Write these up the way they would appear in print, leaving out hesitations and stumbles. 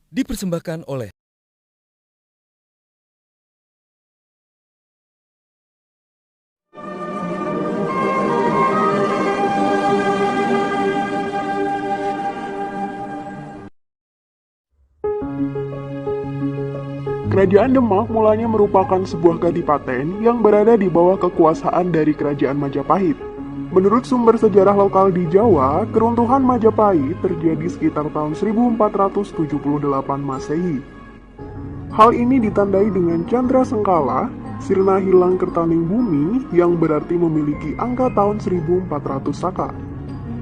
Dipersembahkan oleh Kerajaan Demak mulanya merupakan sebuah kadipaten yang berada di bawah kekuasaan dari Kerajaan Majapahit. Menurut sumber sejarah lokal di Jawa, keruntuhan Majapahit terjadi sekitar tahun 1478 Masehi. Hal ini ditandai dengan Candra Sengkala, sirna hilang kertaning bumi yang berarti memiliki angka tahun 1400 Saka.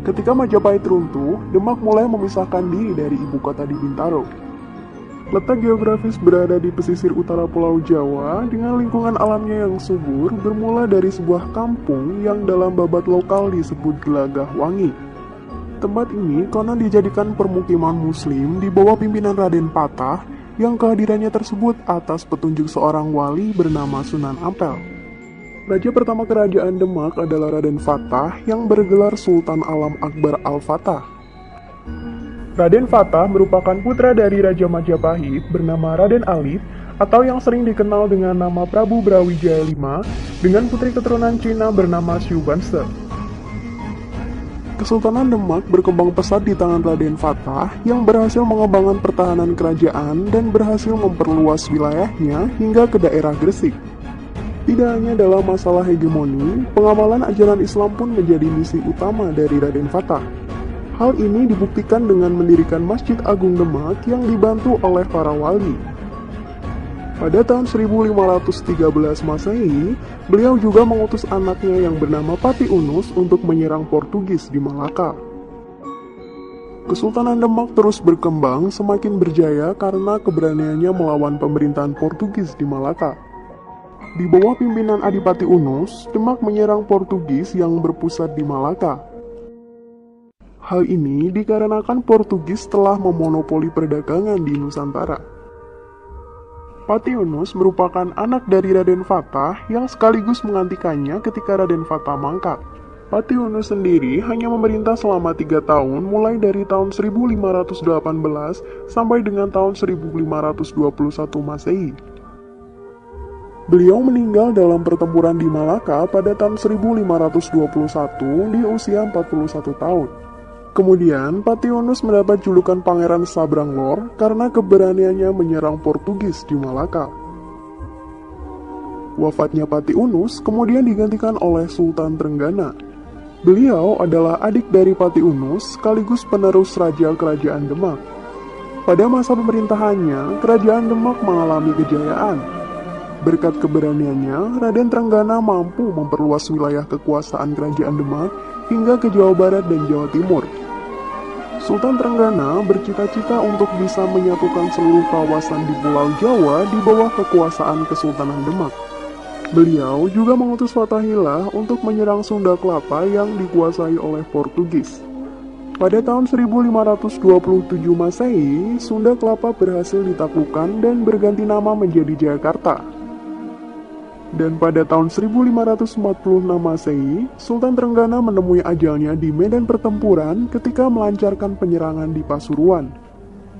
Ketika Majapahit runtuh, Demak mulai memisahkan diri dari ibu kota di Bintaro. Letak geografis berada di pesisir utara Pulau Jawa dengan lingkungan alamnya yang subur bermula dari sebuah kampung yang dalam babat lokal disebut Gelagah Wangi. Tempat ini konon dijadikan permukiman muslim di bawah pimpinan Raden Patah yang kehadirannya tersebut atas petunjuk seorang wali bernama Sunan Ampel. Raja pertama kerajaan Demak adalah Raden Fatah yang bergelar Sultan Alam Akbar Al-Fatah. Raden Fatah merupakan putra dari Raja Majapahit bernama Raden Alif atau yang sering dikenal dengan nama Prabu Brawijaya V dengan putri keturunan Cina bernama Xu Banse. Kesultanan Demak berkembang pesat di tangan Raden Fatah yang berhasil mengembangkan pertahanan kerajaan dan berhasil memperluas wilayahnya hingga ke daerah Gresik. Tidak hanya dalam masalah hegemoni, pengamalan ajaran Islam pun menjadi misi utama dari Raden Fatah. Hal ini dibuktikan dengan mendirikan Masjid Agung Demak yang dibantu oleh para wali. Pada tahun 1513 Masehi, beliau juga mengutus anaknya yang bernama Pati Unus untuk menyerang Portugis di Malaka. Kesultanan Demak terus berkembang semakin berjaya karena keberaniannya melawan pemerintahan Portugis di Malaka. Di bawah pimpinan Adipati Unus, Demak menyerang Portugis yang berpusat di Malaka. Hal ini dikarenakan Portugis telah memonopoli perdagangan di Nusantara. Pati Unus merupakan anak dari Raden Fatah yang sekaligus menggantikannya ketika Raden Fatah mangkat. Pati Unus sendiri hanya memerintah selama 3 tahun mulai dari tahun 1518 sampai dengan tahun 1521 Masehi. Beliau meninggal dalam pertempuran di Malaka pada tahun 1521 di usia 41 tahun. Kemudian, Pati Unus mendapat julukan Pangeran Sabranglor karena keberaniannya menyerang Portugis di Malaka. Wafatnya Pati Unus kemudian digantikan oleh Sultan Trenggana. Beliau adalah adik dari Pati Unus sekaligus penerus Raja Kerajaan Demak. Pada masa pemerintahannya, Kerajaan Demak mengalami kejayaan. Berkat keberaniannya, Raden Trenggana mampu memperluas wilayah kekuasaan Kerajaan Demak hingga ke Jawa Barat dan Jawa Timur. Sultan Trenggana bercita-cita untuk bisa menyatukan seluruh kawasan di Pulau Jawa di bawah kekuasaan Kesultanan Demak. Beliau juga mengutus Fathahillah untuk menyerang Sunda Kelapa yang dikuasai oleh Portugis. Pada tahun 1527 Masehi, Sunda Kelapa berhasil ditaklukkan dan berganti nama menjadi Jayakarta. Dan pada tahun 1546 Masehi, Sultan Trenggana menemui ajalnya di medan pertempuran ketika melancarkan penyerangan di Pasuruan.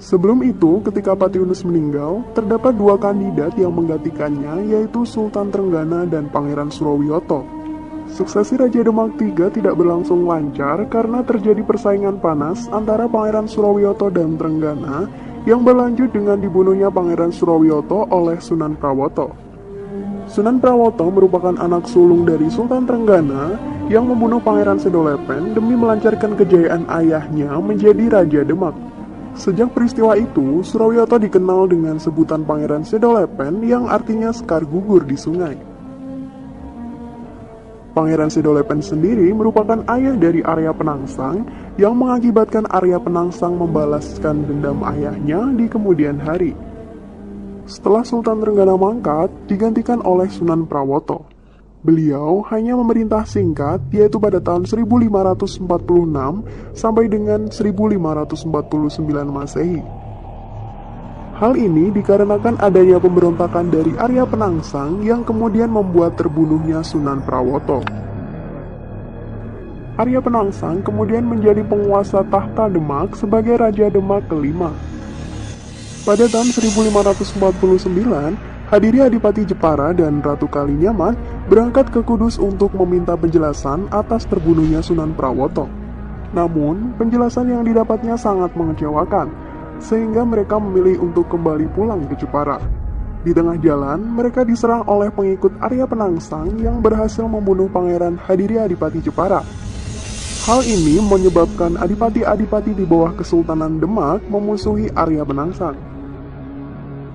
Sebelum itu, ketika Pati Unus meninggal, terdapat 2 kandidat yang menggantikannya, yaitu Sultan Trenggana dan Pangeran Surawiyoto. Suksesi Raja Demak III tidak berlangsung lancar karena terjadi persaingan panas antara Pangeran Surawiyoto dan Trenggana yang berlanjut dengan dibunuhnya Pangeran Surawiyoto oleh Sunan Prawoto. Sunan Prawoto merupakan anak sulung dari Sultan Trenggana yang membunuh Pangeran Sedolepen demi melancarkan kejayaan ayahnya menjadi Raja Demak. Sejak peristiwa itu, Surawiyoto dikenal dengan sebutan Pangeran Sedolepen yang artinya sekar gugur di sungai. Pangeran Sedolepen sendiri merupakan ayah dari Arya Penangsang yang mengakibatkan Arya Penangsang membalaskan dendam ayahnya di kemudian hari. Setelah Sultan Trenggana mangkat, digantikan oleh Sunan Prawoto. Beliau hanya memerintah singkat, yaitu pada tahun 1546 sampai dengan 1549 Masehi. Hal ini dikarenakan adanya pemberontakan dari Arya Penangsang yang kemudian membuat terbunuhnya Sunan Prawoto. Arya Penangsang kemudian menjadi penguasa tahta Demak sebagai Raja Demak kelima. Pada tahun 1549, Hadiri Adipati Jepara dan Ratu Kalinyamat berangkat ke Kudus untuk meminta penjelasan atas terbunuhnya Sunan Prawoto. Namun, penjelasan yang didapatnya sangat mengecewakan, sehingga mereka memilih untuk kembali pulang ke Jepara. Di tengah jalan, mereka diserang oleh pengikut Arya Penangsang yang berhasil membunuh Pangeran Hadiri Adipati Jepara. Hal ini menyebabkan adipati-adipati di bawah Kesultanan Demak memusuhi Arya Penangsang.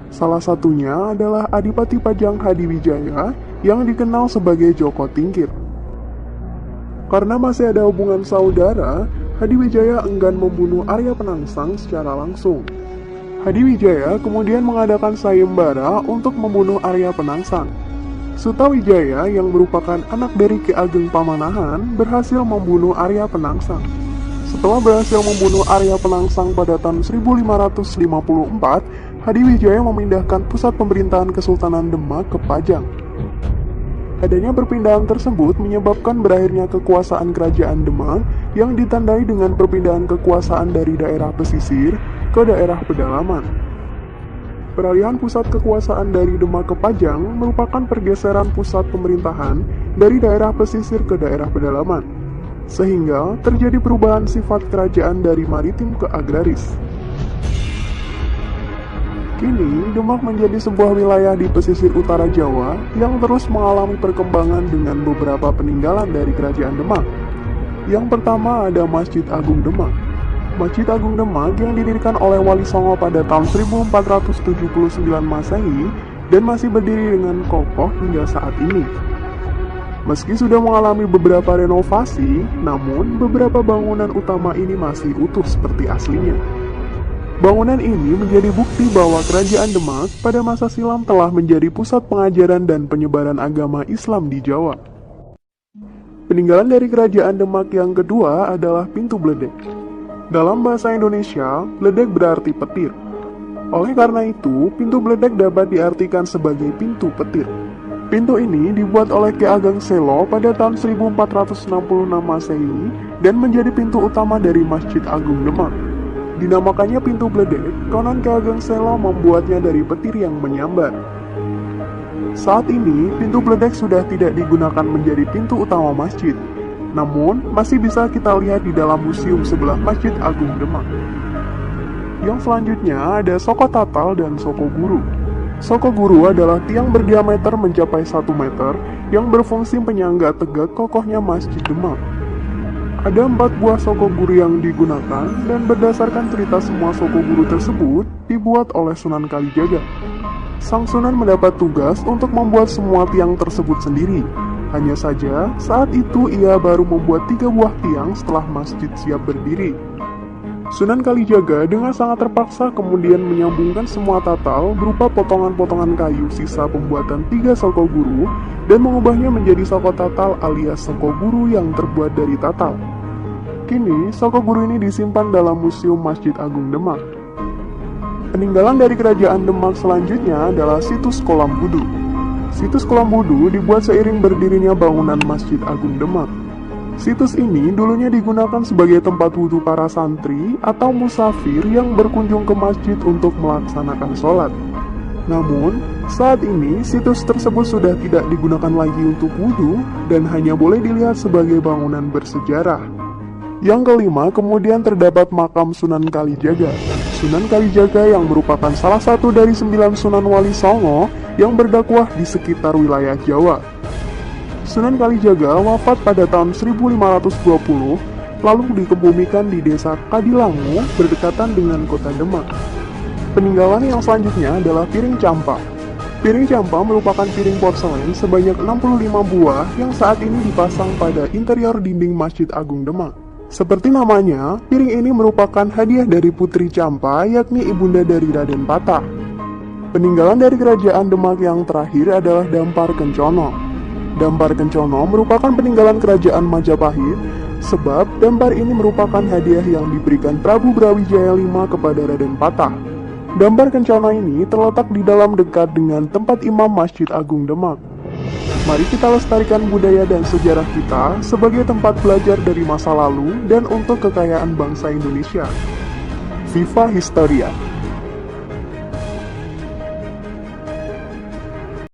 Salah satunya adalah Adipati Pajang Hadiwijaya yang dikenal sebagai Joko Tingkir. Karena masih ada hubungan saudara, Hadiwijaya enggan membunuh Arya Penangsang secara langsung. Hadiwijaya kemudian mengadakan sayembara untuk membunuh Arya Penangsang. Sutawijaya yang merupakan anak dari Ki Ageng Pamanahan berhasil membunuh Arya Penangsang. Setelah berhasil membunuh Arya Penangsang pada tahun 1554, Hadiwijaya memindahkan pusat pemerintahan Kesultanan Demak ke Pajang. Adanya perpindahan tersebut menyebabkan berakhirnya kekuasaan Kerajaan Demak yang ditandai dengan perpindahan kekuasaan dari daerah pesisir ke daerah pedalaman. Peralihan pusat kekuasaan dari Demak ke Pajang merupakan pergeseran pusat pemerintahan dari daerah pesisir ke daerah pedalaman, sehingga terjadi perubahan sifat kerajaan dari maritim ke agraris. Kini, Demak menjadi sebuah wilayah di pesisir utara Jawa yang terus mengalami perkembangan dengan beberapa peninggalan dari Kerajaan Demak. Yang pertama ada Masjid Agung Demak. Masjid Agung Demak yang didirikan oleh Wali Songo pada tahun 1479 Masehi dan masih berdiri dengan kokoh hingga saat ini. Meski sudah mengalami beberapa renovasi, namun beberapa bangunan utama ini masih utuh seperti aslinya. Bangunan ini menjadi bukti bahwa Kerajaan Demak pada masa silam telah menjadi pusat pengajaran dan penyebaran agama Islam di Jawa. Peninggalan dari Kerajaan Demak yang kedua adalah Pintu Bledek. Dalam bahasa Indonesia, bledek berarti petir. Oleh karena itu, pintu bledek dapat diartikan sebagai pintu petir. Pintu ini dibuat oleh Ki Ageng Selo pada tahun 1466 Masehi dan menjadi pintu utama dari Masjid Agung Demak. Dinamakannya pintu bledek, konon Ki Ageng Selo membuatnya dari petir yang menyambar. Saat ini, pintu bledek sudah tidak digunakan menjadi pintu utama masjid. Namun, masih bisa kita lihat di dalam museum sebelah Masjid Agung Demak. Yang selanjutnya ada Soko Tatal dan Soko Guru. Soko Guru adalah tiang berdiameter mencapai 1 meter yang berfungsi penyangga tegak kokohnya Masjid Demak. Ada 4 buah Soko Guru yang digunakan dan berdasarkan cerita semua Soko Guru tersebut dibuat oleh Sunan Kalijaga. Sang Sunan mendapat tugas untuk membuat semua tiang tersebut sendiri. Hanya saja, saat itu ia baru membuat 3 buah tiang setelah masjid siap berdiri. Sunan Kalijaga dengan sangat terpaksa kemudian menyambungkan semua tatal berupa potongan-potongan kayu sisa pembuatan 3 Soko Guru dan mengubahnya menjadi Soko Tatal alias Soko Guru yang terbuat dari tatal. Kini, Soko Guru ini disimpan dalam Museum Masjid Agung Demak. Peninggalan dari Kerajaan Demak selanjutnya adalah situs Kolam Wudu. Situs Kolam Wudu dibuat seiring berdirinya bangunan Masjid Agung Demak. Situs ini dulunya digunakan sebagai tempat wudhu para santri atau musafir yang berkunjung ke masjid untuk melaksanakan sholat. Namun, saat ini situs tersebut sudah tidak digunakan lagi untuk wudhu dan hanya boleh dilihat sebagai bangunan bersejarah. Yang kelima, kemudian terdapat makam Sunan Kalijaga. Sunan Kalijaga yang merupakan salah satu dari 9 Sunan Wali Songo yang berdakwah di sekitar wilayah Jawa. Sunan Kalijaga wafat pada tahun 1520, lalu dikebumikan di desa Kadilangu berdekatan dengan kota Demak. Peninggalan yang selanjutnya adalah piring campa. Piring campa merupakan piring porselen sebanyak 65 buah yang saat ini dipasang pada interior dinding Masjid Agung Demak. Seperti namanya, piring ini merupakan hadiah dari Putri Campa, yakni ibunda dari Raden Patah. Peninggalan dari Kerajaan Demak yang terakhir adalah Dampar Kencono. Dampar Kencono merupakan peninggalan Kerajaan Majapahit, sebab dampar ini merupakan hadiah yang diberikan Prabu Brawijaya V kepada Raden Patah. Dampar Kencono ini terletak di dalam dekat dengan tempat imam Masjid Agung Demak. Mari kita lestarikan budaya dan sejarah kita sebagai tempat belajar dari masa lalu dan untuk kekayaan bangsa Indonesia. Viva Historia!